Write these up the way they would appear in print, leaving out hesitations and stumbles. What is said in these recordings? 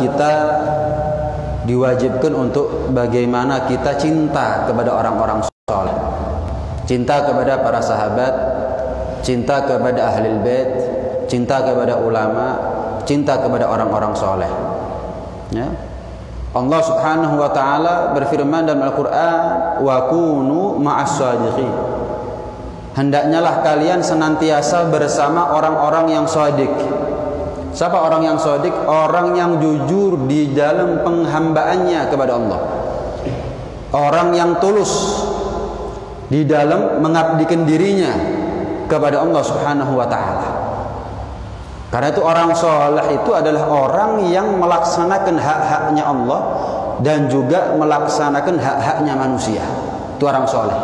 kita diwajibkan untuk bagaimana kita cinta kepada orang-orang soleh, cinta kepada para sahabat, cinta kepada ahlul bait, cinta kepada ulama, cinta kepada orang-orang soleh. Ya. Allah Subhanahu wa taala berfirman dalam Al-Qur'an, "Wa kunu ma'as shadiqin." Hendaknyalah kalian senantiasa bersama orang-orang yang shadiq. Siapa orang yang shadiq? Orang yang jujur di dalam penghambaannya kepada Allah. Orang yang tulus di dalam mengabdikan dirinya kepada Allah Subhanahu wa taala. Karena itu orang soleh itu adalah orang yang melaksanakan hak-haknya Allah dan juga melaksanakan hak-haknya manusia. Itu orang soleh.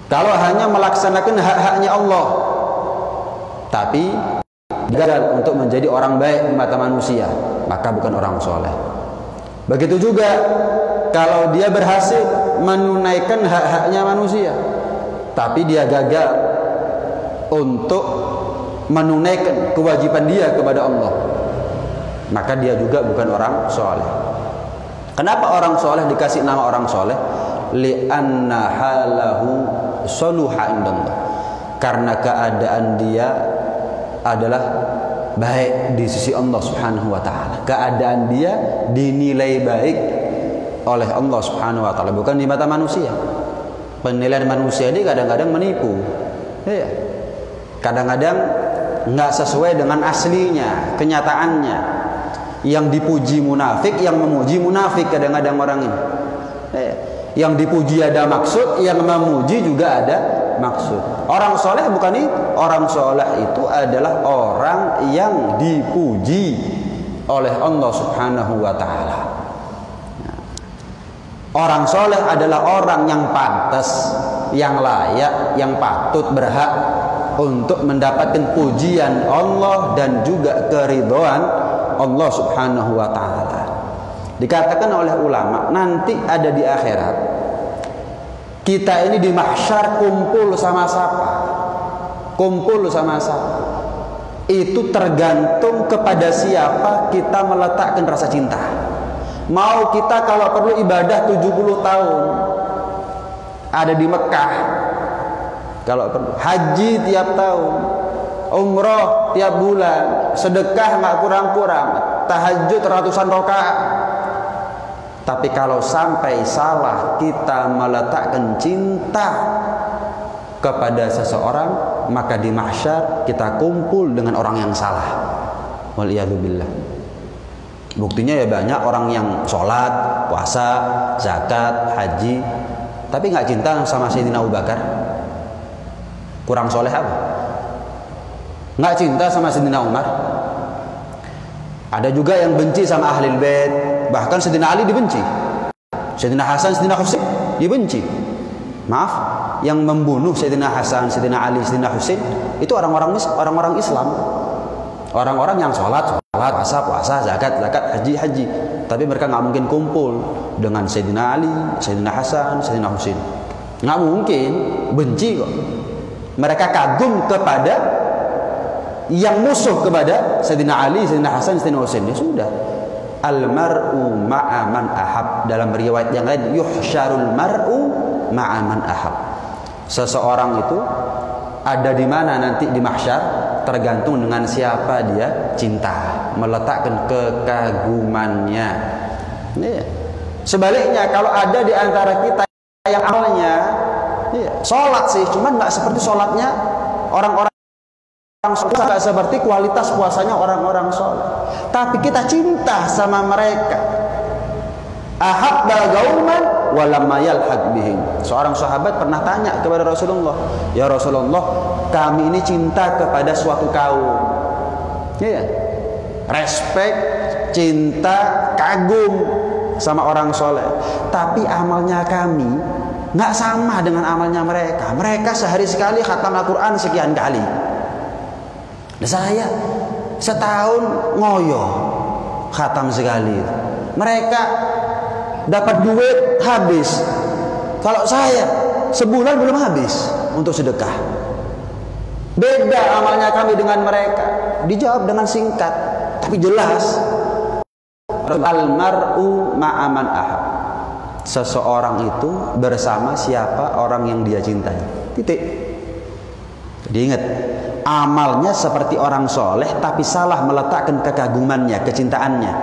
Kalau hanya melaksanakan hak-haknya Allah tapi gagal untuk menjadi orang baik di mata manusia, maka bukan orang soleh. Begitu juga kalau dia berhasil menunaikan hak-haknya manusia tapi dia gagal untuk menunaikan kewajiban dia kepada Allah, maka dia juga bukan orang soleh. Kenapa orang soleh dikasih nama orang soleh? Li'anna halahu soluha indallah. Karena keadaan dia adalah baik di sisi Allah Subhanahu wa taala. Keadaan dia dinilai baik oleh Allah Subhanahu wa taala, bukan di mata manusia. Penilaian manusia ini kadang-kadang menipu. Ya. Kadang-kadang enggak sesuai dengan aslinya, kenyataannya. Yang dipuji munafik, yang memuji munafik kadang-kadang orang ini. Ya. Yang dipuji ada maksud, yang memuji juga ada maksud. Orang soleh bukan itu. Orang soleh itu adalah orang yang dipuji oleh Allah Subhanahu wa taala. Orang soleh adalah orang yang pantas, yang layak, yang patut, berhak untuk mendapatkan pujian Allah dan juga keridhaan Allah Subhanahu wa taala. Dikatakan oleh ulama, nanti ada di akhirat kita ini di mahsyar kumpul sama siapa? Kumpul sama siapa? Itu tergantung kepada siapa kita meletakkan rasa cinta. Mau kita kalau perlu ibadah 70 tahun ada di Mekah, kalau perlu haji tiap tahun, umroh tiap bulan, sedekah nggak kurang-kurang, tahajud ratusan rakaat. Tapi kalau sampai salah kita meletakkan cinta kepada seseorang, maka di mahsyar kita kumpul dengan orang yang salah. Waliyadzubillah. Buktinya ya banyak orang yang sholat, puasa, zakat, haji, tapi nggak cinta sama Sayyidina Abu Bakar. Kurang soleh apa? Nggak cinta sama Sayyidina Umar. Ada juga yang benci sama ahlul bait, bahkan Sayyidina Ali dibenci, Sayyidina Hasan, Sayyidina Husain dibenci. Maaf, yang membunuh Sayyidina Hasan, Sayyidina Ali, Sayyidina Husain itu orang-orang Islam, orang-orang yang sholat, puasa, zakat, haji. Tapi mereka nggak mungkin kumpul dengan Sayyidina Ali, Sayyidina Hasan, Sayyidina Husain. Nggak mungkin, benci kok. Mereka kagum kepada yang musuh kepada Sayyidina Ali, Sayyidina Hasan, Sayyidina Husain. Ya sudah. Al-mar'u ma'a man ahab. Dalam riwayat yang lain, yuhsyarul mar'u ma'a man ahab. Seseorang itu ada di mana nanti di mahsyar tergantung dengan siapa dia cinta, meletakkan kekagumannya. Ya. Sebaliknya kalau ada di antara kita yang amalnya sholat sih, cuman nggak seperti sholatnya orang-orang soleh, nggak seperti kualitas puasanya orang-orang soleh, tapi kita cinta sama mereka. Ahabba qauman wa lam yalhaq bihim. Seorang sahabat pernah tanya kepada Rasulullah, "Ya Rasulullah, kami ini cinta kepada suatu kaum." Ya, respect, cinta, kagum sama orang soleh, tapi amalnya kami nggak sama dengan amalnya mereka. Mereka sehari sekali khatam Al-Quran sekian kali. Saya setahun ngoyo khatam sekali. Mereka dapat duit habis. Kalau saya sebulan belum habis untuk sedekah. Beda amalnya kami dengan mereka. Dijawab dengan singkat tapi jelas. Al-mar'u ma'aman ahab. Seseorang itu bersama siapa orang yang dia cintai. Titik. Jadi ingat, amalnya seperti orang soleh tapi salah meletakkan kekagumannya, kecintaannya,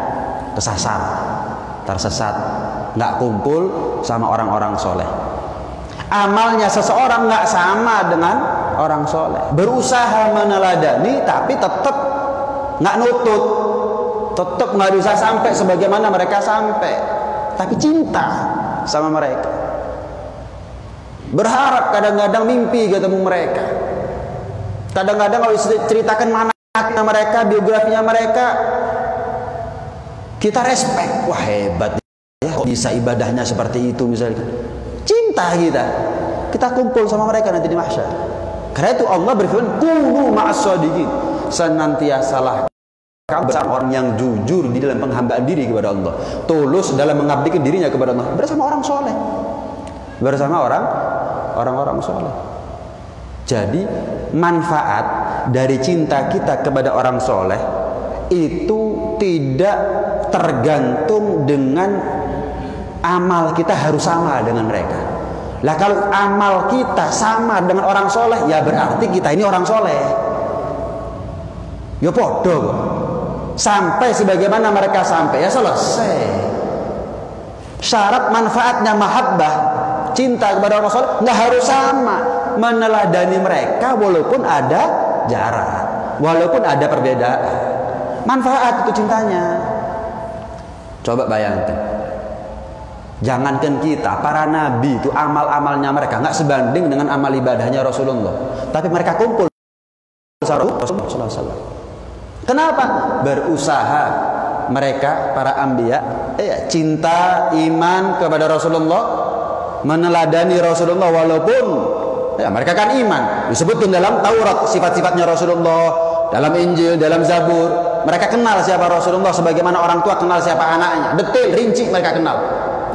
kesasar, tersesat, nggak kumpul sama orang-orang soleh. Amalnya seseorang nggak sama dengan orang soleh, berusaha meneladani tapi tetap nggak nutut, tetap nggak bisa sampai sebagaimana mereka sampai, tapi cinta sama mereka, berharap, kadang-kadang mimpi ketemu mereka. Kadang-kadang kalau ceritakan manakibnya mereka, biografinya mereka, kita respect. Wah, hebat ya, kok bisa ibadahnya seperti itu misalnya. Cinta kita kumpul sama mereka nanti di mahsyar. Karena itu Allah berfirman, kunu ma'as shadiqin, senantiasalah kamu bersama orang yang jujur di dalam penghambaan diri kepada Allah, tulus dalam mengabdikan dirinya kepada Allah, bersama orang soleh, bersama orang-orang soleh. Jadi manfaat dari cinta kita kepada orang soleh itu tidak tergantung dengan amal kita harus sama dengan mereka. Lah kalau amal kita sama dengan orang soleh, ya berarti kita ini orang soleh. Ya podo kok. Sampai sebagaimana mereka sampai, ya selesai. Syarat manfaatnya mahabbah, cinta kepada orang soleh, nggak harus sama. Meneladani mereka walaupun ada jarak, walaupun ada perbedaan. Manfaat itu cintanya. Coba bayangkan, jangankan kita, para nabi itu amal-amalnya mereka nggak sebanding dengan amal ibadahnya Rasulullah, tapi mereka kumpul sama Rasulullah SAW. Kenapa? Berusaha mereka, para anbiya, cinta, iman kepada Rasulullah, meneladani Rasulullah walaupun ya, mereka kan iman, disebutkan dalam Taurat sifat-sifatnya Rasulullah, dalam Injil, dalam Zabur. Mereka kenal siapa Rasulullah sebagaimana orang tua kenal siapa anaknya, detail, rinci mereka kenal.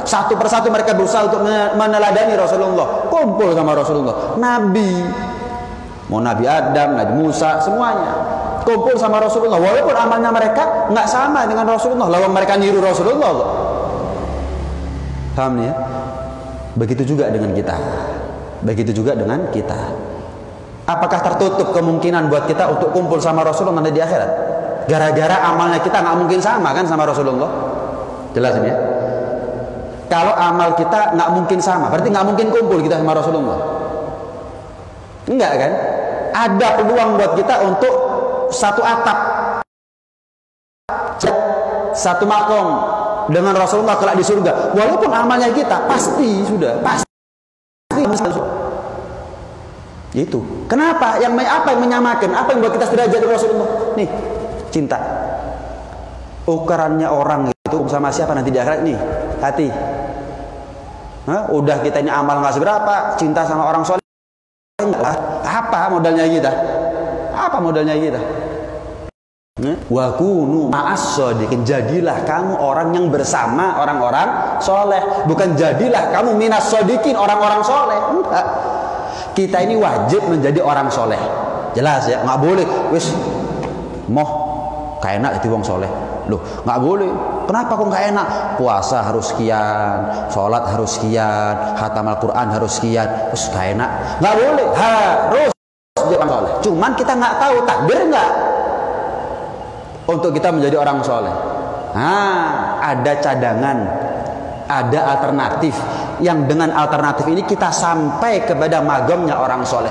Satu persatu mereka berusaha untuk meneladani Rasulullah, kumpul sama Rasulullah. Nabi, mau Nabi Adam, Nabi Musa, semuanya kumpul sama Rasulullah walaupun amalnya mereka nggak sama dengan Rasulullah, lawan mereka niru Rasulullah kok. Paham nih ya? Begitu juga dengan kita. Begitu juga dengan kita. Apakah tertutup kemungkinan buat kita untuk kumpul sama Rasulullah nanti di akhirat? Gara-gara amalnya kita nggak mungkin sama kan sama Rasulullah? Jelas ini ya? Kalau amal kita nggak mungkin sama, berarti nggak mungkin kumpul kita sama Rasulullah. Enggak kan? Ada peluang buat kita untuk satu atap, satu makom dengan Rasulullah kelak di surga. Walaupun amalnya kita pasti sudah pasti. Itu. Kenapa? Apa yang menyamakan? Apa yang buat kita sederajat dengan Rasulullah? Nih, cinta. Ukurannya orang itu sama siapa nanti di akhirat nih? Hati. Hah? Udah kita ini amal nggak seberapa, cinta sama orang soleh. Apa modalnya kita? Apa modalnya kita? Wa kunu ma'as shadiqin, jadilah kamu orang yang bersama orang-orang soleh, bukan jadilah kamu minas shadiqin, orang-orang soleh. Enggak. Kita ini wajib menjadi orang soleh, jelas ya, nggak boleh wis moh kayak enak jadi wong soleh. Loh, nggak boleh. Kenapa kok nggak enak? Puasa harus sekian, sholat harus sekian, khatam Al-Quran harus sekian, terus nggak enak. Nggak boleh, harus jadi orang soleh. Cuman kita nggak tahu takdir nggak untuk kita menjadi orang soleh. Ada cadangan, ada alternatif, yang dengan alternatif ini kita sampai kepada magamnya orang soleh.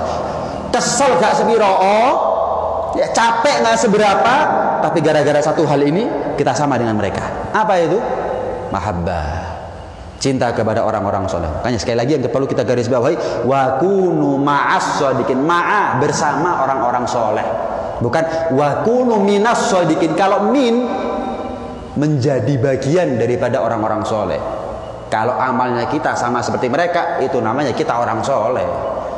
Kesel gak sepiro, ya capek gak seberapa, tapi gara-gara satu hal ini kita sama dengan mereka. Apa itu? Mahabbah, cinta kepada orang-orang soleh. Makanya sekali lagi yang perlu kita garis bawahi, wa kunu ma'as shadiqin, ma'a bersama orang-orang soleh, bukan wa kunu minas shadiqin. Kalau min menjadi bagian daripada orang-orang soleh. Kalau amalnya kita sama seperti mereka, itu namanya kita orang soleh.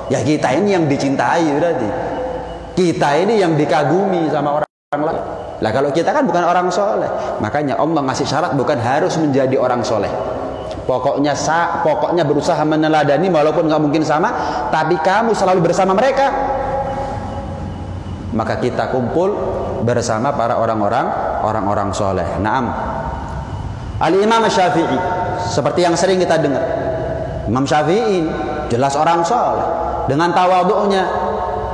Ya kita ini yang dicintai berarti. Kita ini yang dikagumi sama orang lain. Lah kalau kita kan bukan orang soleh, makanya Allah ngasih syarat bukan harus menjadi orang soleh. Pokoknya berusaha meneladani walaupun nggak mungkin sama, tapi kamu selalu bersama mereka. Maka kita kumpul bersama para orang-orang soleh. Naam. Al-Imam Syafi'i, seperti yang sering kita dengar, Imam Syafi'i jelas orang soleh, dengan tawadhu'nya,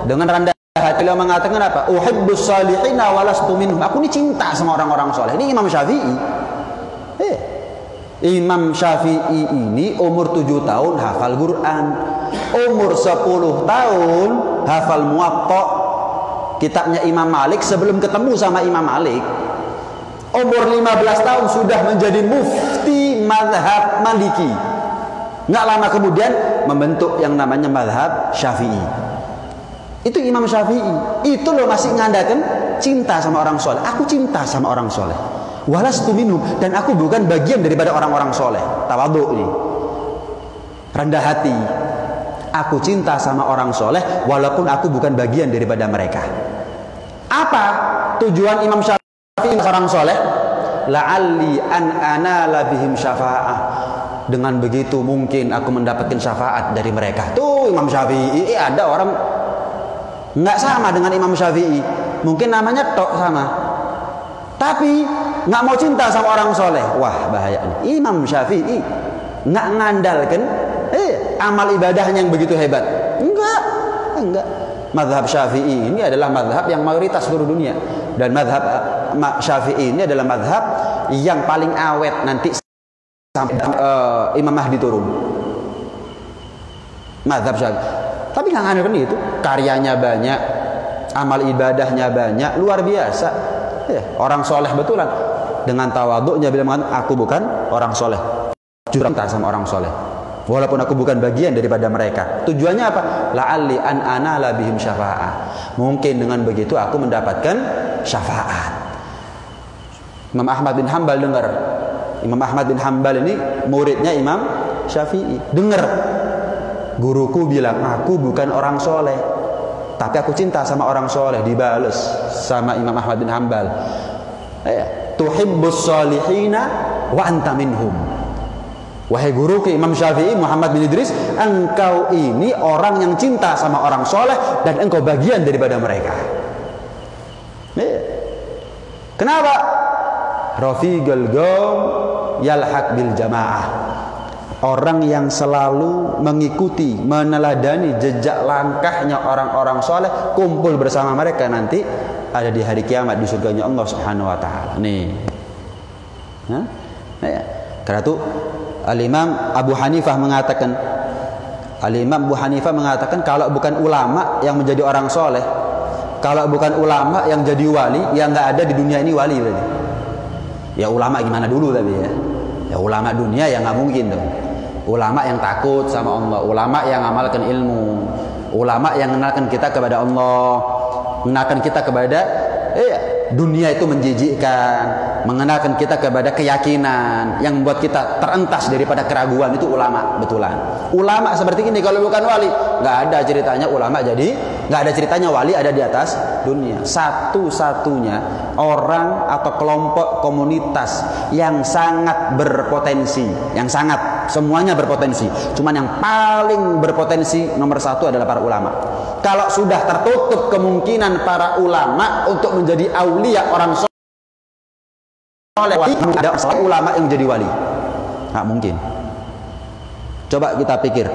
dengan rendah hati, beliau mengatakan apa? Uhibbus salihina walastu minhum. Aku ini cinta sama orang-orang soleh. Ini Imam Syafi'i. Imam Syafi'i ini umur 7 tahun hafal Quran, umur 10 tahun hafal Muwatta, kitabnya Imam Malik sebelum ketemu sama Imam Malik. Umur 15 tahun sudah menjadi mufti mazhab Maliki. Nggak lama kemudian membentuk yang namanya mazhab Syafi'i. Itu Imam Syafi'i. Itu loh masih ngadakan cinta sama orang soleh. Aku cinta sama orang soleh. Walastu minhum, dan aku bukan bagian daripada orang-orang soleh. Tawadhu ini, rendah hati. Aku cinta sama orang soleh walaupun aku bukan bagian daripada mereka. Apa tujuan Imam Syafi'i orang soleh? La'alli an anala bihim syafa'ah. Dengan begitu mungkin aku mendapatkan syafaat dari mereka. Tuh Imam Syafi'i. Ada orang nggak sama dengan Imam Syafi'i, mungkin namanya tok sama, tapi nggak mau cinta sama orang soleh. Wah, bahaya nih. Imam Syafi'i nggak ngandalkan amal ibadahnya yang begitu hebat. Enggak. Mazhab Syafi'i ini adalah mazhab yang mayoritas seluruh dunia, dan mazhab Syafi'i ini adalah mazhab yang paling awet nanti sampai Imam Mahdi turun. Mazhab Syafi'i. Tapi nggak ngandalkan itu. Karyanya banyak, amal ibadahnya banyak, luar biasa. Orang soleh betulan. Dengan tawadhu'nya bila mengatakan, aku bukan orang soleh, cinta sama orang soleh, walaupun aku bukan bagian daripada mereka. Tujuannya apa? La'alli an anala bihim syafa'ah. Mungkin dengan begitu aku mendapatkan syafaat. Imam Ahmad bin Hanbal dengar. Imam Ahmad bin Hanbal ini muridnya Imam Syafi'i. Dengar, guruku bilang aku bukan orang soleh, tapi aku cinta sama orang soleh. Dibales sama Imam Ahmad bin Hanbal, tuhibbus salihina wa anta minhum. Wahai guru ke Imam Syafi'i Muhammad bin Idris, engkau ini orang yang cinta sama orang soleh dan engkau bagian daripada mereka. Kenapa? Rafiqul qaum yalhaq bil jamaah. Orang yang selalu mengikuti, meneladani jejak langkahnya orang-orang soleh, kumpul bersama mereka nanti ada di hari kiamat di surganya Allah Subhanahu wa taala. Nih. Karena itu Al-Imam Abu Hanifah mengatakan, kalau bukan ulama yang menjadi orang soleh, kalau bukan ulama yang jadi wali, yang nggak ada di dunia ini wali berarti. Ya ulama gimana dulu tapi ya. Ya ulama dunia yang nggak mungkin dong. Ulama yang takut sama Allah, ulama yang amalkan ilmu, ulama yang mengenalkan kita kepada Allah, mengenalkan kita kepada dunia itu menjijikkan, mengenalkan kita kepada keyakinan yang membuat kita terentas daripada keraguan. Itu ulama betulan. Ulama seperti ini kalau bukan wali, nggak ada ceritanya ulama jadi, nggak ada ceritanya wali ada di atas dunia. Satu-satunya orang atau kelompok komunitas yang sangat berpotensi, yang sangat, semuanya berpotensi, cuman yang paling berpotensi nomor satu adalah para ulama. Kalau sudah tertutup kemungkinan para ulama untuk menjadi aulia orang soleh, ada ulama yang jadi wali, nggak mungkin. Coba kita pikir,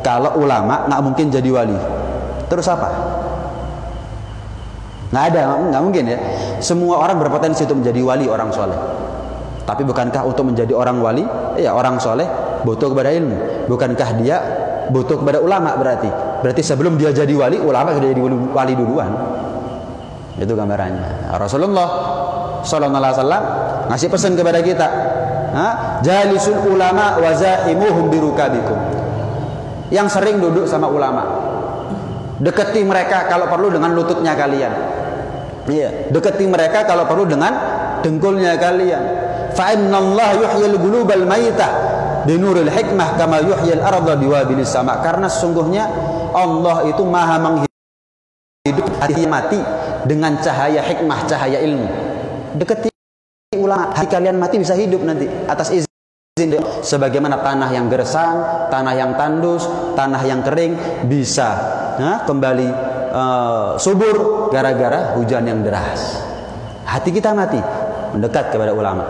kalau ulama nggak mungkin jadi wali, terus apa? Nggak ada, nggak mungkin ya. Semua orang berpotensi untuk menjadi wali orang soleh. Tapi bukankah untuk menjadi orang wali, ya orang soleh butuh kepada ilmu? Bukankah dia butuh kepada ulama berarti? Berarti sebelum dia jadi wali, ulama sudah jadi wali duluan. Itu gambarannya. Rasulullah sallallahu alaihi wasallam ngasih pesan kepada kita, jalisul ulama wa zahimuhum birukabikum. Yang sering duduk sama ulama, dekati mereka kalau perlu dengan lututnya kalian. Iya, dekati mereka kalau perlu dengan dengkulnya kalian. Fa innallaha yuhyil qulubal maitah binuril hikmah kama yuhyil arda biwabilis sama. Karena sesungguhnya Allah itu maha menghidup hati mati dengan cahaya hikmah, cahaya ilmu. Dekati ulama, hati kalian mati bisa hidup nanti atas izin. Sebagaimana tanah yang gersang, tanah yang tandus, tanah yang kering bisa kembali subur gara-gara hujan yang deras. Hati kita mati mendekat kepada ulama.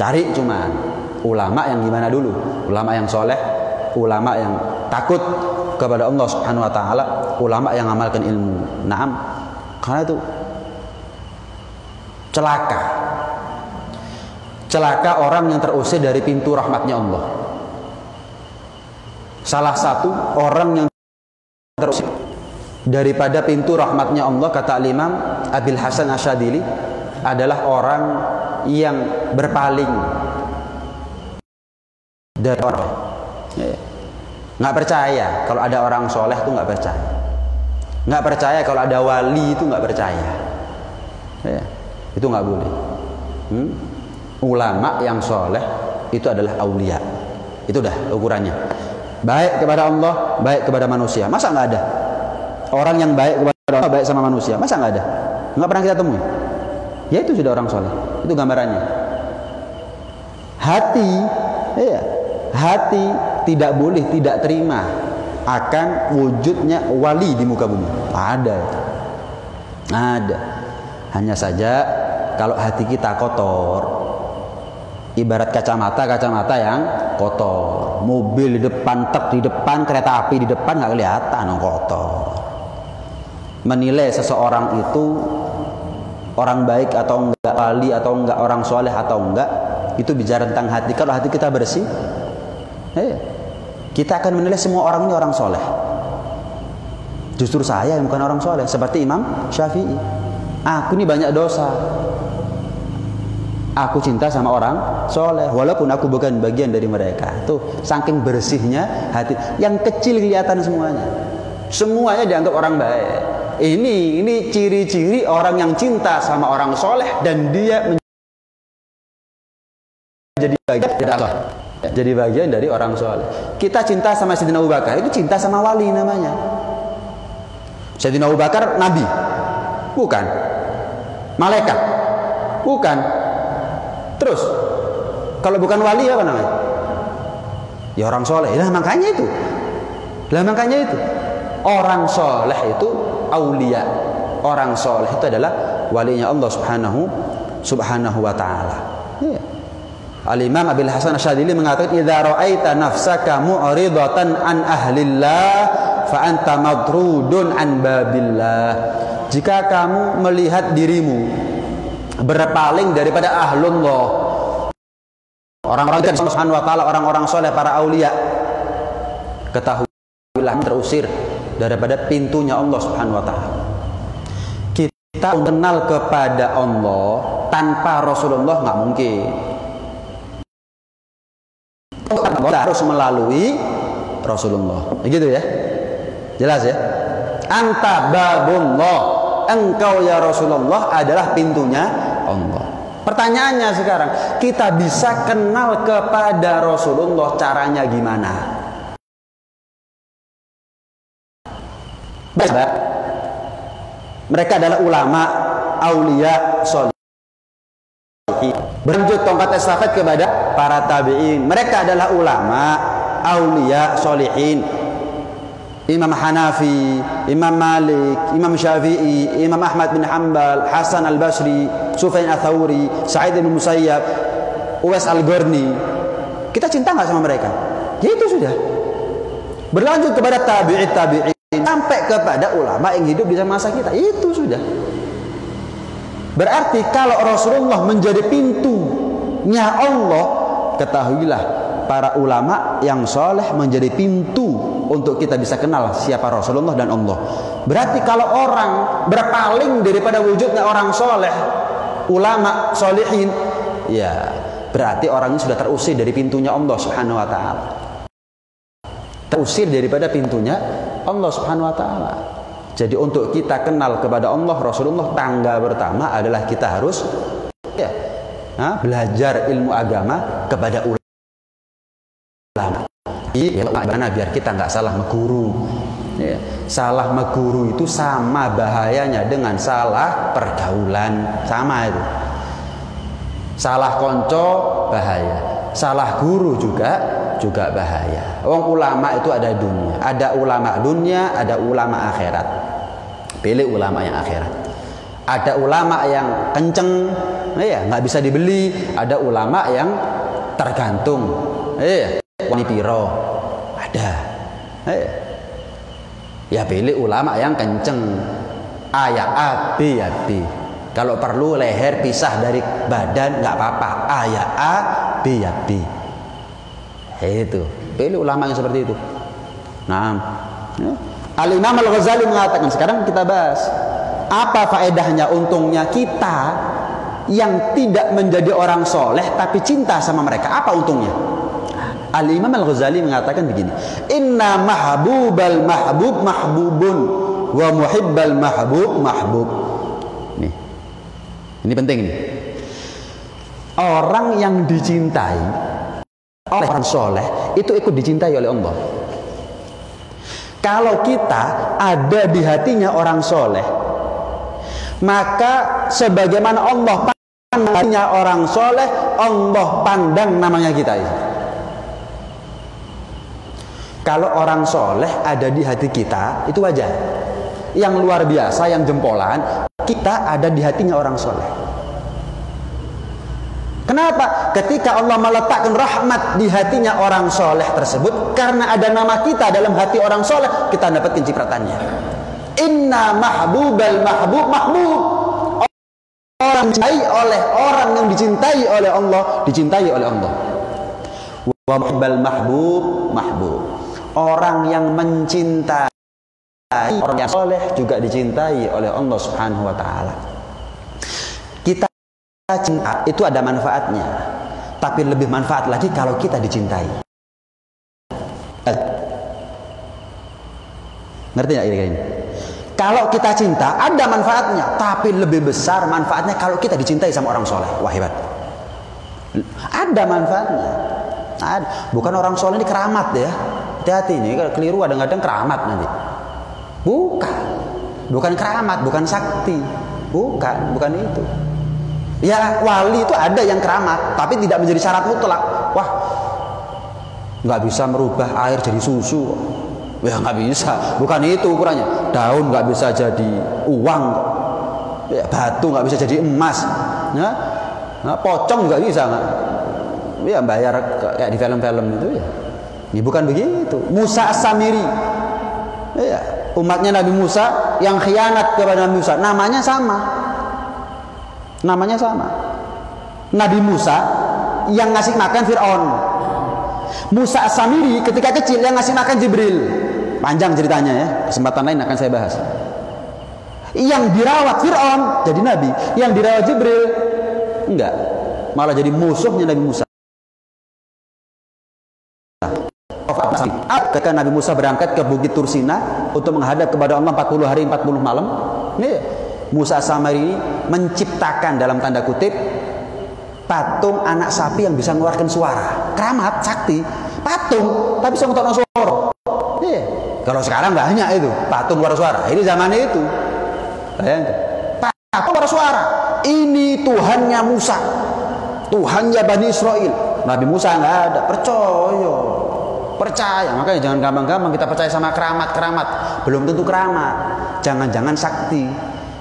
Cari cuman ulama yang gimana dulu? Ulama yang soleh, ulama yang takut kepada Allah Subhanahu wa taala, ulama yang amalkan ilmu. Naam. Karena itu celaka orang yang terusir dari pintu rahmatnya Allah. Salah satu orang yang terusir daripada pintu rahmatnya Allah, kata Imam Abil Hasan Asyadili, adalah orang yang berpaling dari orang. Nggak percaya kalau ada orang soleh itu nggak percaya. Nggak percaya kalau ada wali itu nggak percaya. Itu nggak boleh. Ulama yang soleh itu adalah aulia. Itu dah ukurannya. Baik kepada Allah, baik kepada manusia. Masa nggak ada orang yang baik kepada Allah, baik sama manusia? Masa nggak ada? Nggak pernah kita temui. Ya itu sudah orang soleh. Itu gambarannya. Hati tidak boleh tidak terima akan wujudnya wali di muka bumi. Ada. Hanya saja kalau hati kita kotor, ibarat kacamata yang kotor, mobil di depan, truk di depan, kereta api di depan nggak kelihatan, kotor. Menilai seseorang itu orang baik atau enggak, wali atau enggak, orang soleh atau enggak, itu bicara tentang hati. Kalau hati kita bersih, kita akan menilai semua orang ini orang soleh. Justru saya yang bukan orang soleh, seperti Imam Syafi'i. Aku ini banyak dosa. Aku cinta sama orang soleh, walaupun aku bukan bagian dari mereka. Tuh, saking bersihnya hati. Yang kecil kelihatan semuanya. Semuanya dianggap orang baik. Ini ciri-ciri orang yang cinta sama orang soleh dan dia menjadi bagian dari Allah. Jadi bagian dari orang soleh. Kita cinta sama Sayyidina Abu Bakar, itu cinta sama wali namanya. Sayyidina Abu Bakar nabi? Bukan. Malaikat? Bukan. Terus kalau bukan wali apa namanya? Ya orang soleh. Lah makanya itu. Orang soleh itu aulia. Orang soleh itu adalah walinya Allah Subhanahu wa taala. Al-Imam Abil Hasan Asyadili mengatakan, idza ra'aita nafsaka mu'ridatan an ahlillah fa anta madrudun an babillah. Jika kamu melihat dirimu berpaling daripada ahlullah, orang-orang yang Subhanahu wa taala, orang-orang soleh, para aulia, ketahuilah terusir daripada pintunya Allah Subhanahu wa taala. Kita kenal kepada Allah tanpa Rasulullah nggak mungkin. Kita harus melalui Rasulullah. Begitu ya? Jelas ya? Anta babullah. Engkau ya Rasulullah adalah pintunya Allah. Pertanyaannya sekarang, kita bisa kenal kepada Rasulullah caranya gimana? Mereka adalah ulama, aulia, soleh. Berlanjut tongkat estafet kepada para tabi'in. Mereka adalah ulama, aulia, solihin. Imam Hanafi, Imam Malik, Imam Syafi'i, Imam Ahmad bin Hanbal, Hasan al-Basri, Sufyan al-Thawri, Sa'id bin Musayyab, Uwais al-Gharni. Kita cinta nggak sama mereka? Ya itu sudah. Berlanjut kepada tabi'in, sampai kepada ulama yang hidup di masa kita. Itu sudah. Berarti kalau Rasulullah menjadi pintunya Allah, ketahuilah para ulama yang soleh menjadi pintu untuk kita bisa kenal siapa Rasulullah dan Allah. Berarti kalau orang berpaling daripada wujudnya orang soleh, ulama, solihin, ya berarti orang ini sudah terusir dari pintunya Allah Subhanahu wa taala. Terusir daripada pintunya Allah Subhanahu wa taala. Jadi untuk kita kenal kepada Allah, Rasulullah, tangga pertama adalah kita harus belajar ilmu agama kepada ulama. Bagaimana biar kita nggak salah meguru. Salah meguru itu sama bahayanya dengan salah pergaulan, sama itu. Salah konco bahaya, salah guru juga bahaya. Wong ulama itu ada dunia, ada ulama dunia, ada ulama akhirat. Pilih ulama yang akhirat. Ada ulama yang kenceng, Iya, nggak bisa dibeli. Ada ulama yang tergantung. Iya, wani piro ada. Iya. Ya pilih ulama yang kenceng. A ya A, B ya B. Kalau perlu leher pisah dari badan nggak apa-apa. A ya A, B ya B. Itu. Pilih ulama yang seperti itu. Nah, Al-Imam Al-Ghazali mengatakan, sekarang kita bahas apa faedahnya, untungnya kita yang tidak menjadi orang soleh tapi cinta sama mereka. Apa untungnya? Al-Imam Al-Ghazali mengatakan begini, inna mahbubal mahbub mahbubun wa muhibbal mahbub mahbub. Nih, ini penting nih. Orang yang dicintai oleh orang soleh itu ikut dicintai oleh Allah. Kalau kita ada di hatinya orang soleh, maka sebagaimana Allah pandang hatinya orang soleh, Allah pandang namanya kita itu. Kalau orang soleh ada di hati kita, itu wajar. Yang luar biasa, yang jempolan, kita ada di hatinya orang soleh. Kenapa? Ketika Allah meletakkan rahmat di hatinya orang soleh tersebut, karena ada nama kita dalam hati orang soleh, kita dapat cipratannya. Inna mahbubal mahbub mahbub. Orang dicintai oleh orang yang dicintai oleh Allah, dicintai oleh Allah. Wa muhibbal mahbub mahbub. Orang yang mencintai orang yang soleh juga dicintai oleh Allah Subhanahu wa taala. Kita cinta itu ada manfaatnya, tapi lebih manfaat lagi kalau kita dicintai. Ngerti nggak ini? Kalau kita cinta ada manfaatnya, tapi lebih besar manfaatnya kalau kita dicintai sama orang soleh. Wah, hebat. Ada manfaatnya. Ada. Bukan orang soleh ini keramat ya. Hati-hati nih, kalau keliru kadang-kadang keramat nanti. Bukan keramat, bukan sakti. Bukan itu. Ya, wali itu ada yang keramat, tapi tidak menjadi syarat mutlak. Wah, nggak bisa merubah air jadi susu. Ya nggak bisa, bukan itu ukurannya. Daun nggak bisa jadi uang, ya, batu nggak bisa jadi emas, ya, nah, pocong nggak bisa, nggak. Ya bayar kayak di film-film itu ya. Ini bukan begitu. Musa As-Samiri, ya, umatnya Nabi Musa yang khianat kepada Nabi Musa, namanya sama. Nabi Musa yang ngasih makan Fir'aun. Musa As-Samiri ketika kecil yang ngasih makan Jibril. Panjang ceritanya ya, kesempatan lain akan saya bahas. Yang dirawat Fir'aun jadi nabi, yang dirawat Jibril enggak, malah jadi musuhnya Nabi Musa. Ketika Nabi Musa berangkat ke Bukit Tursina untuk menghadap kepada Allah 40 hari 40 malam, ini Musa As-Samiri menciptakan dalam tanda kutip patung anak sapi yang bisa mengeluarkan suara. Keramat, sakti, patung tapi bisa mengeluarkan suara. Kalau sekarang banyak itu patung luar suara. Ini zaman itu. Bayangkan. Patung luar suara. Ini Tuhannya Musa. Tuhannya Bani Israel. Nabi Musa nggak ada. Percaya. Makanya jangan gampang-gampang kita percaya sama keramat. Belum tentu keramat. Jangan-jangan sakti.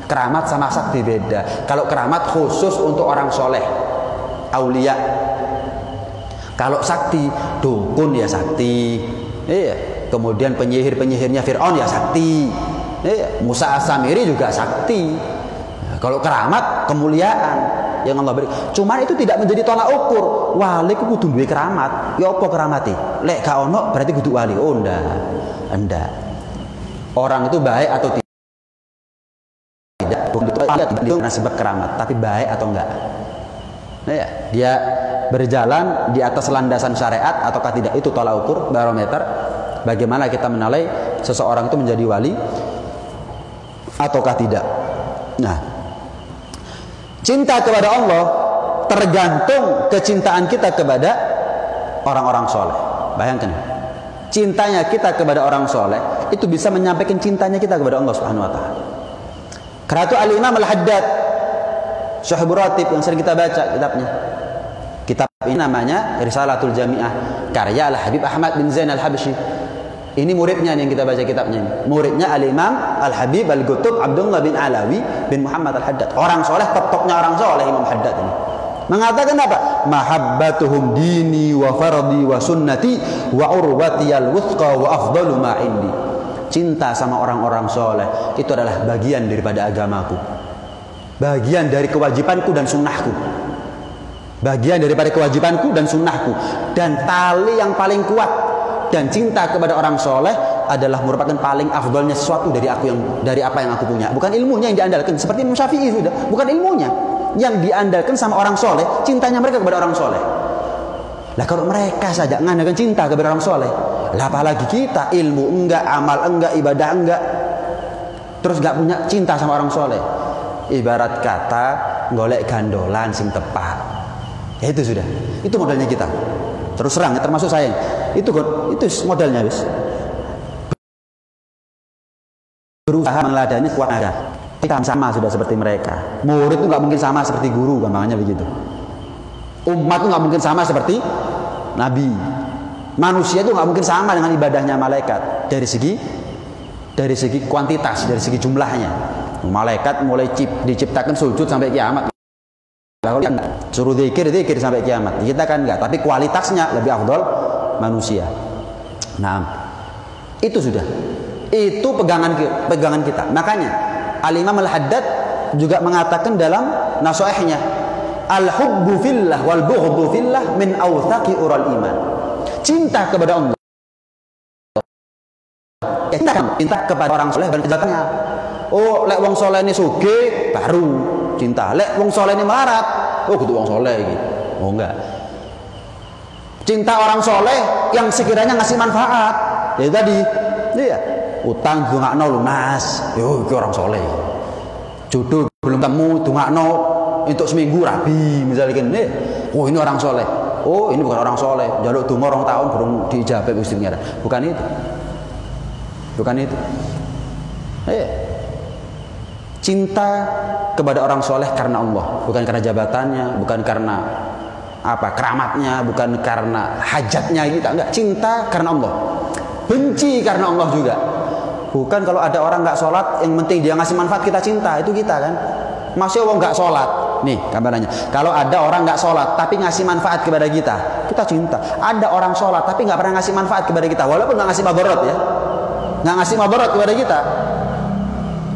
Keramat sama sakti beda. Kalau keramat khusus untuk orang soleh, aulia. Kalau sakti, dukun ya sakti. Iya. Kemudian penyihir-penyihirnya Fir'aun ya sakti. Musa As-Samiri juga sakti. Kalau keramat kemuliaan yang Allah beri. Cuman itu tidak menjadi tolak ukur. Wali ku kudu duwe keramat. Ya apa keramati? Lek gak ono berarti kudu wali. Oh ndak. Orang itu baik atau tidak? Itu karena sebab keramat, tapi baik atau enggak? Ya, dia berjalan di atas landasan syariat ataukah tidak, itu tolak ukur, barometer. Bagaimana kita menilai seseorang itu menjadi wali ataukah tidak. Nah, cinta kepada Allah tergantung kecintaan kita kepada orang-orang soleh. Bayangkan, cintanya kita kepada orang soleh itu bisa menyampaikan cintanya kita kepada Allah Subhanahu Wa Taala. Karena itu Al-Imam Al-Haddad Syahibur Ratib yang sering kita baca kitabnya. Kitab ini namanya Risalatul Jami'ah, karya Al-Habib Ahmad bin Zain Al-Habsyi. Ini muridnya nih yang kita baca kitabnya ini. Muridnya Al-Imam Al-Habib Al-Qutub Abdullah bin Alawi bin Muhammad Al-Haddad. Orang soleh, top-topnya orang soleh Imam Haddad ini. Mengatakan apa? Mahabbatuhum dini wa fardi wa sunnati wa urwatiyal wuthqa wa afdalu ma indi. Cinta sama orang-orang soleh itu adalah bagian daripada agamaku. Bagian dari kewajibanku dan sunnahku. Bagian daripada kewajibanku dan sunnahku. Dan tali yang paling kuat dan cinta kepada orang soleh adalah merupakan paling afdolnya sesuatu dari apa yang aku punya. Bukan ilmunya yang diandalkan, seperti Imam Syafi'i sudah. Bukan ilmunya yang diandalkan sama orang soleh, cintanya mereka kepada orang soleh. Lah kalau mereka saja mengandalkan cinta kepada orang soleh, lah apalagi kita, ilmu enggak, amal enggak, ibadah enggak, terus enggak punya cinta sama orang soleh. Ibarat kata golek gandolan sing tepat. Ya itu sudah. Itu modalnya kita. Terus serang, termasuk saya. Itu modalnya wis. Berusaha meneladani kuat ada. Kita sama sudah seperti mereka. Murid itu nggak mungkin sama seperti guru, gampangnya begitu. Umat itu nggak mungkin sama seperti nabi. Manusia itu nggak mungkin sama dengan ibadahnya malaikat dari segi kuantitas, dari segi jumlahnya. Malaikat mulai diciptakan sujud sampai kiamat. Kalau suruh zikir sampai kiamat, kita kan enggak, tapi kualitasnya lebih afdol manusia. Nah, itu sudah. Itu pegangan kita. Makanya Al-Imam Al-Haddad juga mengatakan dalam nasihatnya, al-hubbu fillah wal bughdhu fillah min awthaqi ural iman. Cinta kepada Allah. Cinta kepada orang soleh dan kejahatannya. Oh, lek wong soleh ini sugih baru cinta. Lek wong soleh ini melarat, oh kudu wong soleh iki. Oh enggak. Cinta orang soleh yang sekiranya ngasih manfaat. Ya tadi, iya. Utang dongakno lunas. Yo iki orang soleh. Jodoh belum temu dongakno untuk seminggu rabi misalnya gini. Oh ini orang soleh. Oh ini bukan orang soleh. Jaluk donga 2 tahun belum diijabah Gusti Pengiran. Bukan itu. Bukan itu. Cinta kepada orang soleh karena Allah, bukan karena jabatannya, bukan karena keramatnya, bukan karena hajatnya kita, enggak. Cinta karena Allah, benci karena Allah juga. Bukan kalau ada orang nggak sholat, yang penting dia ngasih manfaat kita cinta, itu kita kan. Masih orang nggak sholat, nih gambarannya. Kalau ada orang nggak sholat tapi ngasih manfaat kepada kita cinta. Ada orang sholat tapi nggak pernah ngasih manfaat kepada kita, walaupun nggak ngasih mabarat ya, nggak ngasih mabarat kepada kita.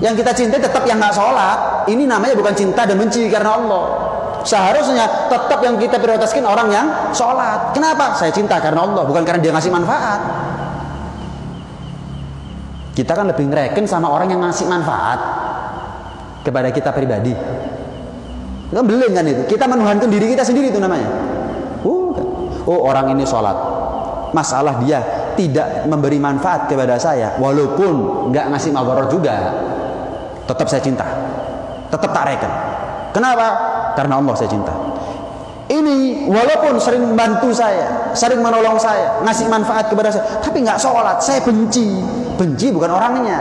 Yang kita cintai tetap yang nggak sholat. Ini namanya bukan cinta dan benci karena Allah. Seharusnya tetap yang kita prioritaskan orang yang sholat. Kenapa? Saya cinta karena Allah, bukan karena dia ngasih manfaat. Kita kan lebih ngereken sama orang yang ngasih manfaat kepada kita pribadi. Kan belum kan itu. Kita menuhankan diri kita sendiri itu namanya. Oh orang ini sholat, masalah dia tidak memberi manfaat kepada saya, walaupun nggak ngasih mabarat juga, tetap saya cinta, tetap tak reken. Kenapa? Karena Allah saya cinta. Ini walaupun sering membantu saya, sering menolong saya, ngasih manfaat kepada saya, tapi nggak sholat, saya benci. Benci bukan orangnya,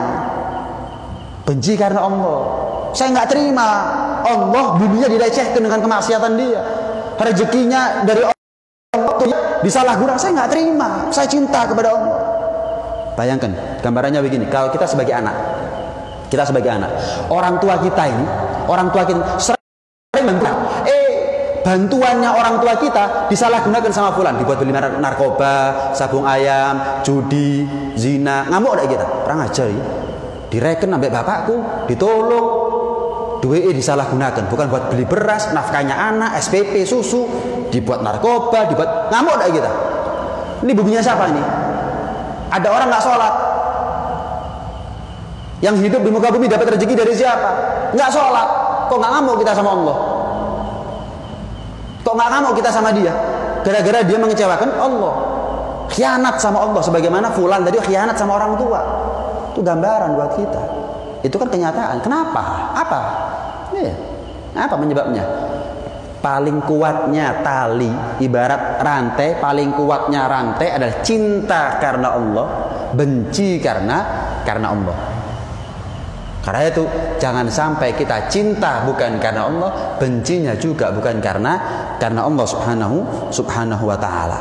benci karena Allah. Saya nggak terima Allah dunia dilecehkan dengan kemaksiatan dia, rezekinya dari Allah disalahgunakan. Saya nggak terima, saya cinta kepada Allah. Bayangkan gambarannya begini, kalau kita sebagai anak, orang tua kita sering bantu. Bantuannya orang tua kita disalahgunakan sama fulan, dibuat beli narkoba, sabung ayam, judi, zina, ngamuk dah kita. Perang ajar ya. Direken sampai bapakku, ditolong, duitnya disalahgunakan, bukan buat beli beras, nafkahnya anak, SPP, susu, dibuat narkoba, dibuat ngamuk dah kita. Ini buktinya siapa ini? Ada orang nggak sholat, yang hidup di muka bumi dapat rezeki dari siapa? Nggak sholat, kok nggak ngamuk kita sama Allah? Kok nggak ngamuk kita sama dia? Gara-gara dia mengecewakan Allah, khianat sama Allah, sebagaimana fulan tadi khianat sama orang tua. Itu gambaran buat kita. Itu kan kenyataan. Kenapa? Apa? Apa penyebabnya? Paling kuatnya tali, ibarat rantai, paling kuatnya rantai adalah cinta karena Allah, benci karena Allah. Karena itu jangan sampai kita cinta bukan karena Allah, bencinya juga bukan karena Allah subhanahu wa ta'ala.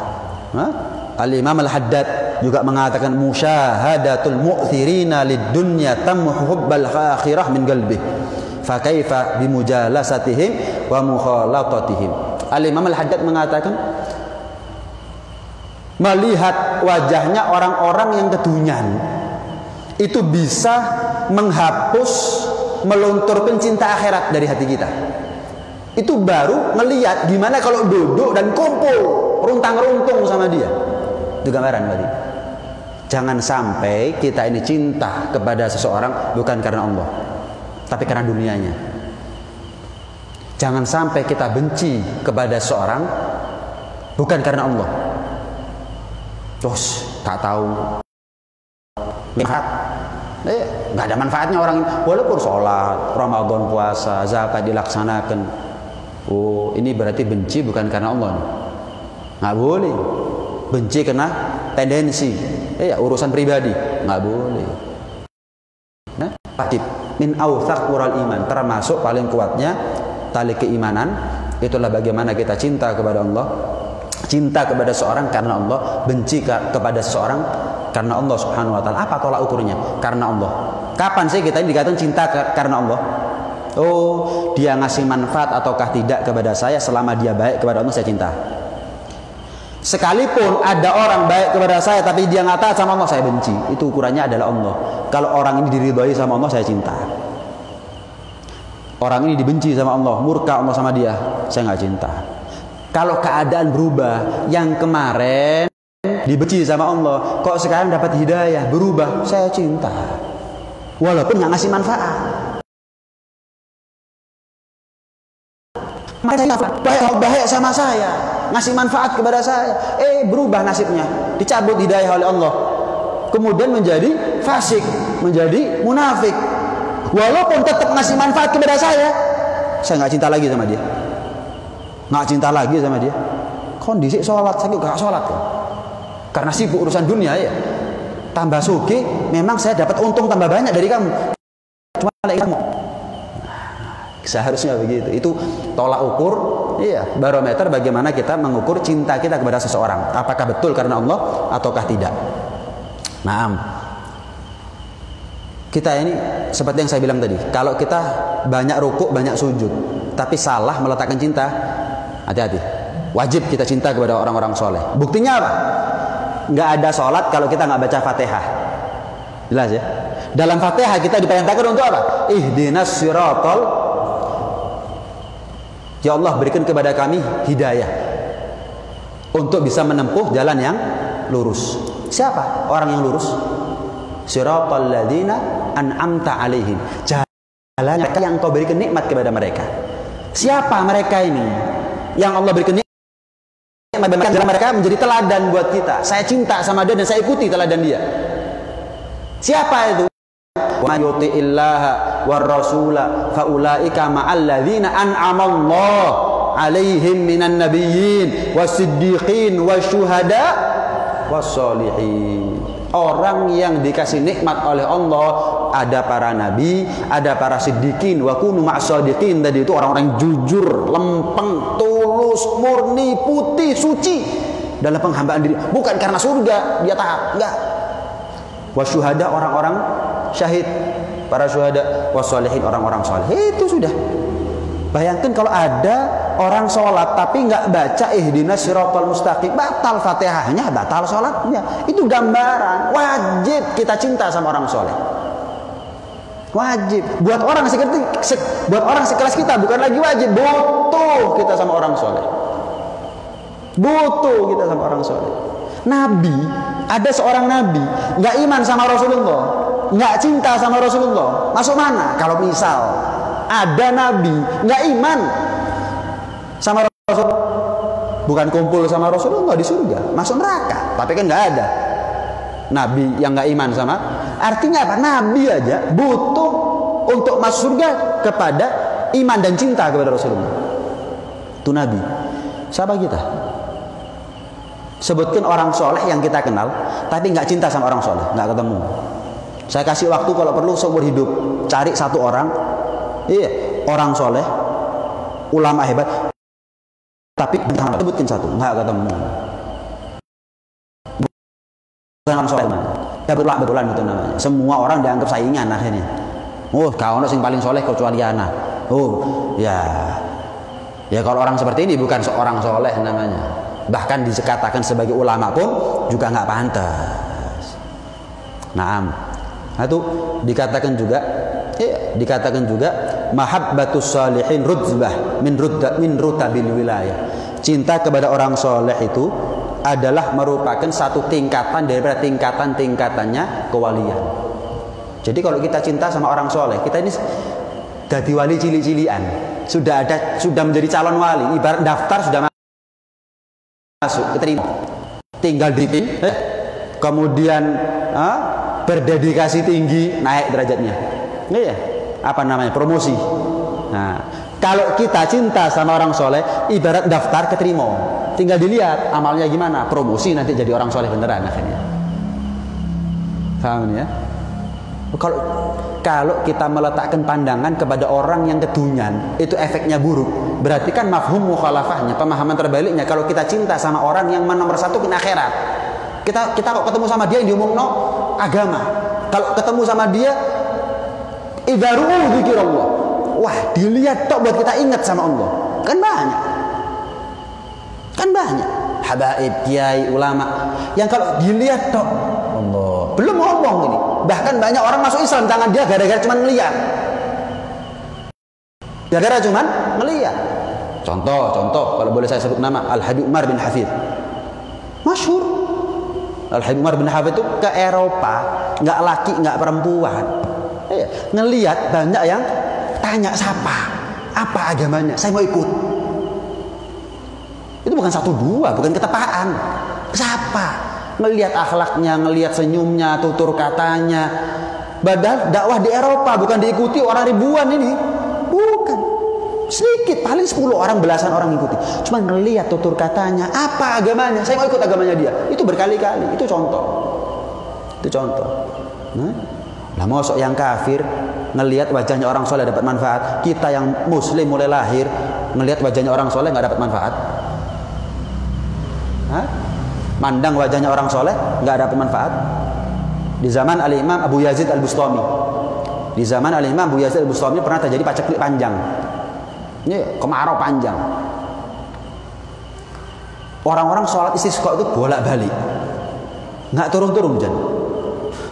Al-Imam Al-Haddad juga mengatakan musyahadatul mu'thirina lid-dunya tamhu hubbal akhirah min qalbi. Fa kaifa bimujalasatihim wa mukhalatatihim. Al-Imam Al-Haddad mengatakan melihat wajahnya orang-orang yang kedunyan itu bisa menghapus, melunturkan cinta akhirat dari hati kita. Itu baru ngelihat gimana kalau duduk dan kumpul runtang-runtung sama dia. Itu gambaran berarti. Jangan sampai kita ini cinta kepada seseorang bukan karena Allah, tapi karena dunianya. Jangan sampai kita benci kepada seseorang bukan karena Allah. Terus tak tahu manfaat. Nggak ada manfaatnya orang ini. Walaupun sholat, Ramadan, puasa, zakat dilaksanakan. Oh, ini berarti benci bukan karena Allah. Nggak boleh. Benci karena tendensi. Urusan pribadi. Nggak boleh. Nah, min awthaq ural iman, termasuk paling kuatnya tali keimanan. Itulah bagaimana kita cinta kepada Allah. Cinta kepada seorang karena Allah, benci kepada seseorang karena Allah Subhanahu wa taala. Apa tolak ukurnya? Karena Allah. Kapan sih kita ini dikatakan cinta karena Allah? Oh, dia ngasih manfaat ataukah tidak kepada saya, selama dia baik kepada Allah saya cinta. Sekalipun ada orang baik kepada saya tapi dia nggak taat sama Allah, saya benci. Itu ukurannya adalah Allah. Kalau orang ini diridhoi sama Allah, saya cinta. Orang ini dibenci sama Allah, murka Allah sama dia, saya nggak cinta. Kalau keadaan berubah, yang kemarin dibenci sama Allah, kok sekarang dapat hidayah, berubah, saya cinta. Walaupun nggak ngasih manfaat. Baik sama saya, ngasih manfaat kepada saya, berubah nasibnya, dicabut hidayah oleh Allah, kemudian menjadi fasik, menjadi munafik. Walaupun tetap ngasih manfaat kepada saya nggak cinta lagi sama dia, nggak cinta lagi sama dia. Kondisi sholat, saya nggak sholat kan? Karena sibuk urusan dunia ya. Tambah suki, memang saya dapat untung tambah banyak dari kamu. Cuma kamu. Seharusnya begitu. Itu tolak ukur, barometer bagaimana kita mengukur cinta kita kepada seseorang. Apakah betul karena Allah ataukah tidak? Naam. Kita ini seperti yang saya bilang tadi, kalau kita banyak rukuk, banyak sujud, tapi salah meletakkan cinta, hati-hati. Wajib kita cinta kepada orang-orang soleh. Buktinya apa? Nggak ada sholat kalau kita nggak baca Fatihah. Jelas ya? Dalam Fatihah kita diperintahkan untuk apa? Ihdinas siratal. Ya Allah, berikan kepada kami hidayah untuk bisa menempuh jalan yang lurus. Siapa orang yang lurus? Siratal ladzina an'amta alaihim. Jalan yang Engkau berikan nikmat kepada mereka. Siapa mereka ini? Yang Allah berikan nikmat, jalan mereka menjadi teladan buat kita. Saya cinta sama dia dan saya ikuti teladan dia. Siapa itu? Wa yuti'illaha war rasula faulaika ma'al ladzina an'amallahu alaihim minan nabiyyin wasiddiqin wasyuhada wassolihin. Orang yang dikasih nikmat oleh Allah, ada para nabi, ada para siddiqin, wa kunu ma'as-shadiqin. Tadi itu orang-orang jujur, lempeng, tulus, murni, putih, suci dalam penghambaan diri, bukan karena surga dia taat, enggak. Wasyuhada, orang-orang syahid, para syuhada, wassolihin, orang-orang soleh. Itu sudah. Bayangkan kalau ada orang sholat tapi nggak baca ihdinas siratal mustaqim, batal Fatihahnya, batal sholatnya. Itu gambaran. Wajib kita cinta sama orang soleh. Wajib. Buat orang sekelas kita bukan lagi wajib, butuh kita sama orang soleh. Butuh kita sama orang soleh. Nabi, ada seorang nabi nggak iman sama Rasulullah, nggak cinta sama Rasulullah, masuk mana? Kalau misal ada nabi nggak iman sama Rasul, bukan kumpul sama Rasulullah di surga, masuk neraka. Tapi kan nggak ada nabi yang nggak iman sama. Artinya apa? Nabi aja butuh untuk masuk surga kepada iman dan cinta kepada Rasulullah. Itu nabi. Siapa kita? Sebutkan orang soleh yang kita kenal tapi nggak cinta sama orang soleh, nggak ketemu. Saya kasih waktu kalau perlu seumur hidup, cari satu orang, orang soleh, ulama hebat, tapi sebutkan satu, nggak ketemu. orang soleh ya betulan itu namanya. Semua orang dianggap saingan akhirnya. Oh, kau yang paling soleh kecuali ana. Oh, ya kalau orang seperti ini bukan seorang soleh namanya. Bahkan dikatakan sebagai ulama pun juga nggak pantas. Naam. Itu dikatakan juga mahabbatus salihin rudzbah min rutabil wilayah. Cinta kepada orang soleh itu adalah merupakan satu tingkatan daripada tingkatannya kewalian. Jadi kalau kita cinta sama orang soleh, kita ini jadi wali cili-cilian. Sudah menjadi calon wali. Ibarat daftar sudah masuk, keterima. Tinggal dipilih, kemudian berdedikasi tinggi, naik derajatnya. Iya, apa namanya? Promosi. Nah, kalau kita cinta sama orang soleh, ibarat daftar keterima. Tinggal dilihat amalnya gimana, promosi nanti jadi orang soleh beneran akhirnya. Paham ya? Kalau kita meletakkan pandangan kepada orang yang kedunyan, itu efeknya buruk. Berarti kan mafhum mukhalafahnya, pemahaman terbaliknya. Kalau kita cinta sama orang yang nomor satu di akhirat, kita kok ketemu sama dia yang diomongno agama. Kalau ketemu sama dia, idza ru'u dzikrullah. Wah, dilihat tok buat kita ingat sama Allah. Kan banyak habaib, kiai, ulama yang kalau dilihat tok Allah, belum ngomong ini. Bahkan banyak orang masuk Islam tangan dia gara-gara cuma ngelihat. Contoh kalau boleh saya sebut nama Al-Habib Umar bin Hafidh. Masyhur. Al-Habib Umar bin Hafidh itu ke Eropa, nggak laki, nggak perempuan. Ngelihat banyak yang tanya apa agamanya, saya mau ikut. Itu bukan 1-2, bukan ketepaan. Siapa? Ngelihat akhlaknya, ngelihat senyumnya, tutur katanya. Padahal dakwah di Eropa bukan diikuti orang ribuan ini. Bukan. Sedikit, paling 10 orang, belasan orang ikuti. Cuma ngelihat tutur katanya, apa agamanya, saya mau ikut agamanya dia. Itu berkali-kali, itu contoh. Nah, mosok yang kafir ngelihat wajahnya orang soleh dapat manfaat. Kita yang muslim mulai lahir ngelihat wajahnya orang soleh nggak dapat manfaat. Mandang wajahnya orang soleh nggak dapat manfaat. Di zaman Al-Imam Abu Yazid Al-Bustami, pernah terjadi paceklik panjang. Ini kemarau panjang. Orang-orang sholat istisqa itu bolak-balik, nggak turun-turun hujan.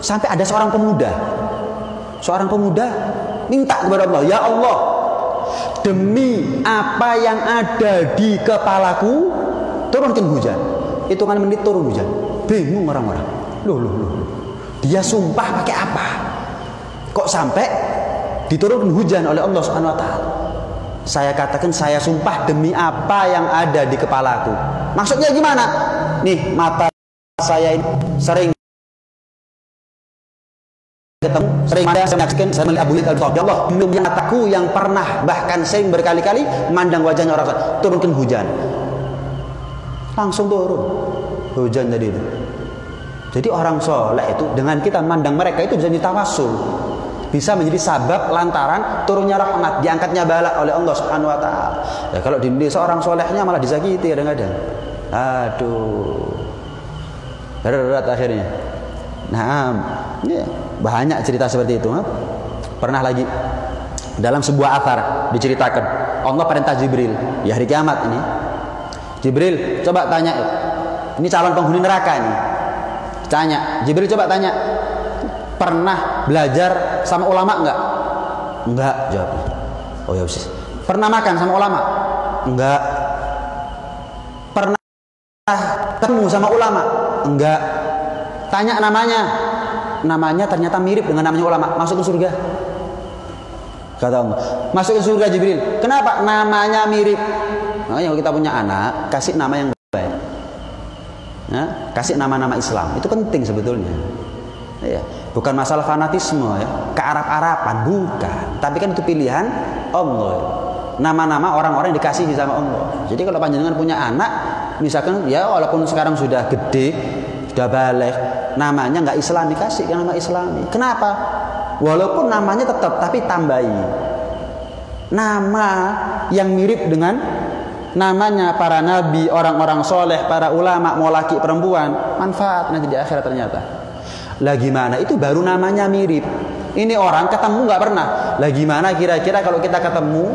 Sampai ada seorang pemuda minta kepada Allah, ya Allah, demi apa yang ada di kepalaku, turunkan hujan. Hitungan menit turun hujan. Bingung orang-orang. Loh. Dia sumpah pakai apa? Kok sampai diturunkan hujan oleh Allah Subhanahu wa taala? Saya katakan saya sumpah demi apa yang ada di kepalaku. Maksudnya gimana? Nih, mata saya ini sering ketemu, sering ada saya menyaksikan, saya melihat Abu Yazid Al-Bustami. Allah, belum yang mataku yang pernah bahkan sering berkali-kali mandang wajahnya orang soleh, turunkan hujan. Langsung turun hujan tadi itu. Jadi orang soleh itu dengan kita mandang mereka itu bisa ditawassul, bisa menjadi sabab lantaran turunnya rahmat, diangkatnya bala oleh Allah Subhanahu wa taala. Ya kalau di Indonesia orang solehnya malah disakiti kadang-kadang. Aduh. Berat akhirnya. Nah, ya, banyak cerita seperti itu. Pernah lagi dalam sebuah athar diceritakan Allah perintah Jibril di hari kiamat ini. Jibril, coba tanya, ini calon penghuni neraka ini. Tanya, Jibril coba tanya, pernah belajar sama ulama enggak? Enggak, jawab. Oh ya usis. Pernah makan sama ulama? Enggak. Pernah ketemu sama ulama? Enggak. Tanya namanya ternyata mirip dengan namanya ulama, masuk ke surga. Kata Allah, masuk ke surga Jibril. Kenapa? Namanya mirip. Makanya kalau kita punya anak, kasih nama yang baik. Nah, kasih nama-nama Islam. Itu penting sebetulnya. Ya, bukan masalah fanatisme ya, kearab-araban, bukan. Tapi kan itu pilihan Allah. Nama-nama orang-orang yang dikasihi sama Allah. Jadi kalau panjenengan punya anak, misalkan ya walaupun sekarang sudah gede, sudah balik, namanya nggak Islami, kasih nama Islami. Kenapa? Walaupun namanya tetap, tapi tambahi nama yang mirip dengan namanya para nabi, orang-orang soleh, para ulama, mau laki perempuan, manfaat nanti di akhirat ternyata. Lah gimana? Itu baru namanya mirip. Ini orang ketemu nggak pernah. Lah gimana kira-kira kalau kita ketemu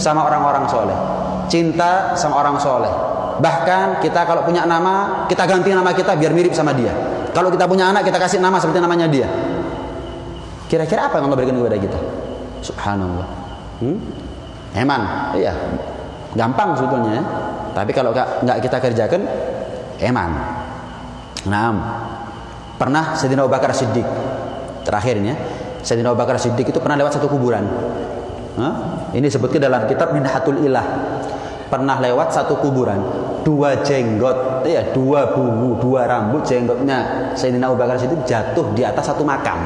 sama orang-orang soleh, cinta sama orang soleh. Bahkan kita kalau punya nama, kita ganti nama kita biar mirip sama dia. Kalau kita punya anak, kita kasih nama seperti namanya dia. Kira-kira apa yang Allah berikan kepada kita? Subhanallah. Eman, iya. Gampang sebetulnya, tapi kalau nggak kita kerjakan, eman. Nah, pernah Sayyidina Abu Bakar Siddiq, terakhirnya Sayyidina Abu Bakar Siddiq itu pernah lewat satu kuburan. Ini disebutkan dalam kitab Minhatul Ilah. Pernah lewat satu kuburan, dua jenggot, ya, dua bubu, dua rambut jenggotnya Sayyidina Abu Bakar Siddiq jatuh di atas satu makam.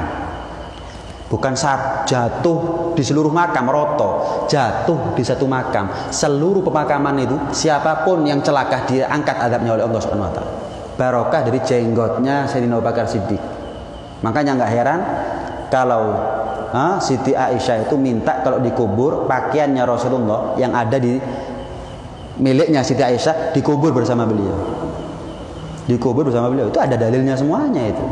Bukan jatuh di seluruh makam, roto, jatuh di satu makam. Seluruh pemakaman itu, siapapun yang celaka dia angkat azabnya oleh Allah Subhanahu wa taala. Barokah dari jenggotnya Sayyidina Abu Bakar Siddiq. Makanya nggak heran kalau Siti Aisyah itu minta kalau dikubur pakaiannya Rasulullah yang ada di miliknya Siti Aisyah dikubur bersama beliau. Dikubur bersama beliau itu ada dalilnya semuanya itu.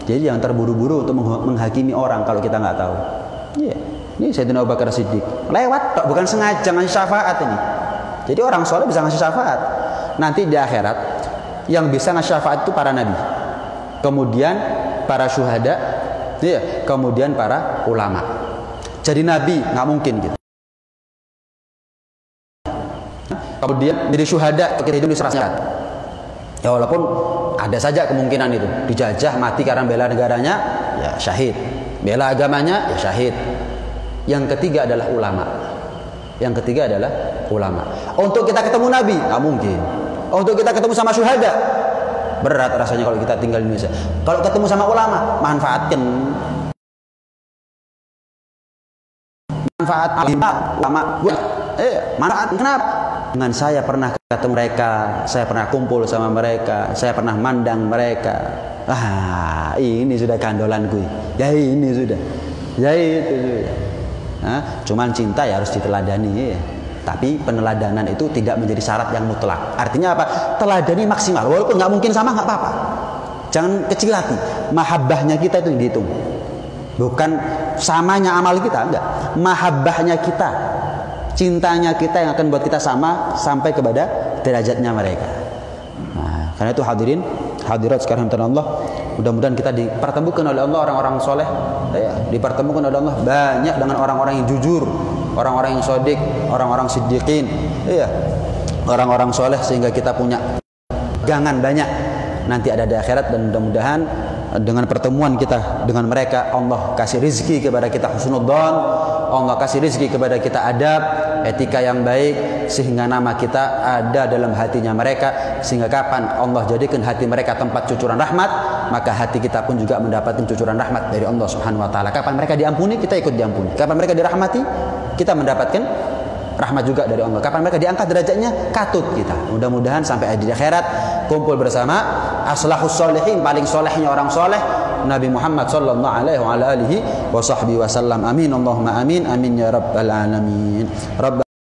Jadi jangan terburu-buru untuk menghakimi orang kalau kita nggak tahu. Iya, ini Sayyidina Abu Bakar Siddiq lewat, bukan sengaja ngasih syafaat ini. Jadi orang soleh bisa ngasih syafaat. Nanti di akhirat yang bisa ngasih syafaat itu para nabi, kemudian para syuhada, iya, kemudian para ulama. Jadi nabi nggak mungkin gitu. Kemudian jadi syuhada kita hidup di serasat. Ya walaupun ada saja kemungkinan itu dijajah mati karena bela negaranya, ya syahid. Bela agamanya, ya syahid. Yang ketiga adalah ulama. Yang ketiga adalah ulama. Untuk kita ketemu nabi nggak mungkin. Untuk kita ketemu sama syuhada berat rasanya kalau kita tinggal di Indonesia. Kalau ketemu sama ulama, manfaatkan. Manfaat ulama. Manfaat kenapa? Dengan saya pernah ketemu mereka, saya pernah kumpul sama mereka, saya pernah mandang mereka. Ini sudah kandolanku. Ya ini sudah. Ya itu sudah. Cuman cinta ya harus diteladani ya. Tapi peneladanan itu tidak menjadi syarat yang mutlak. Artinya apa? Teladani maksimal. Walaupun nggak mungkin sama nggak apa-apa. Jangan kecil hati. Mahabbahnya kita itu dihitung. Bukan samanya amal kita, enggak. Mahabbahnya kita. Cintanya kita yang akan buat kita sama sampai kepada derajatnya mereka. Nah, karena itu hadirin, hadirat sekarang Allah, mudah-mudahan kita dipertemukan oleh Allah orang-orang soleh, ya, dipertemukan oleh Allah banyak dengan orang-orang yang jujur, orang-orang yang shodiq, orang-orang siddiqin, ya, orang-orang soleh sehingga kita punya pegangan banyak nanti ada di akhirat. Dan mudah-mudahan dengan pertemuan kita dengan mereka Allah kasih rizki kepada kita husnudzon, Allah kasih rizki kepada kita adab, etika yang baik, sehingga nama kita ada dalam hatinya mereka, sehingga kapan Allah jadikan hati mereka tempat cucuran rahmat, maka hati kita pun juga mendapatkan cucuran rahmat dari Allah Subhanahu wa taala. Kapan mereka diampuni, kita ikut diampuni. Kapan mereka dirahmati, kita mendapatkan rahmat juga dari Allah. Kapan mereka diangkat derajatnya, katut kita. Mudah-mudahan sampai di akhirat kumpul bersama aslahus sholihin, paling solehnya orang soleh, Nabi Muhammad sallallahu alaihi wa alihi wa sahbihi wasallam. Amin Allahumma amin, amin ya rabbal alamin.